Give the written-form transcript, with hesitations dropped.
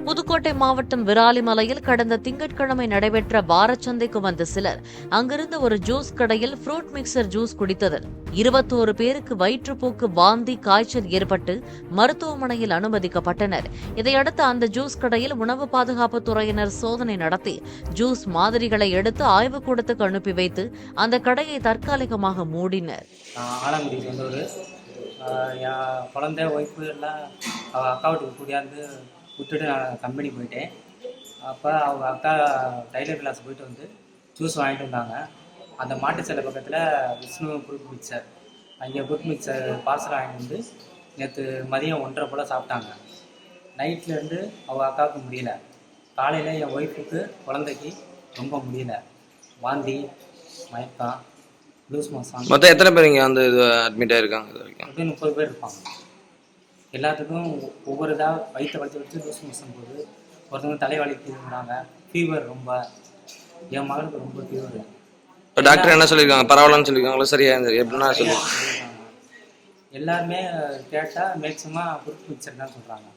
புதுக்கோட்டை மாவட்டம் விராலிமலையில் கடந்த திங்கட்கிழமை நடைபெற்ற வாரச்சந்தைக்கு வந்த சிலர் அங்கிருந்த ஒரு ஜூஸ் கடையில் ஃப்ரூட் மிக்சர் ஜூஸ் குடித்ததில் 21 பேருக்கு வயிற்றுப்போக்கு, வாந்தி, காய்ச்சல் ஏற்பட்டு மருத்துவமனையில் அனுமதிக்கப்பட்டனர். இதையடுத்து அந்த ஜூஸ் கடையில் உணவு பாதுகாப்பு துறையினர் சோதனை நடத்தி ஜூஸ் மாதிரிகளை எடுத்து ஆய்வுக்கூடத்துக்கு அனுப்பி வைத்து அந்த கடையை தற்காலிகமாக மூடினர். குழந்தை ஒய்ஃபு எல்லாம் அக்கா வீட்டுக்கு கூடியாந்து விட்டுட்டு நான் கம்பெனி போயிட்டேன். அப்போ அவங்க அக்கா டைலர் கிளாஸ் போயிட்டு வந்து ஜூஸ் வாங்கிட்டு வந்தாங்க. அந்த மாட்டு சிலை பக்கத்தில் விஷ்ணு ஃப்ரூட் மிக்சர், அங்கே ஃப்ரூட் மிக்சர் பார்சல் வாங்கிட்டு வந்து நேற்று மதியம் 1:30 போல் சாப்பிட்டாங்க. நைட்லேருந்து அவங்க அக்காவுக்கு முடியல, காலையில் என் ஒய்ஃபுக்கு குழந்தைக்கு ரொம்ப முடியல, வாந்தி, மயக்கம், லூஸ் மோஷன். மொத்தம் எத்தனை பேர் இங்கே வந்து அட்மிட் ஆகிருக்காங்க? இது வரைக்கும் 30 பேர் இருப்பாங்க. எல்லாத்துக்கும் ஒவ்வொரு இதாக வயிற்றை வச்சு லூஸ் மோஷன் போகுது. ஒருத்தவங்க தலைவலிக்குதுங்கிறாங்க, ஃபீவர் ரொம்ப, என் மகனுக்கு ரொம்ப ஃபீவர். இப்போ டாக்டர் என்ன சொல்லியிருக்காங்க? பரவாயில்லன்னு சொல்லியிருக்காங்களா? சரியா எப்படின்னா சொல்லியிருக்காங்க? எல்லாருமே கேட்டால் மேக்ஸிமம் ஃப்ரூட் மிக்சர் தான் சொல்கிறாங்க.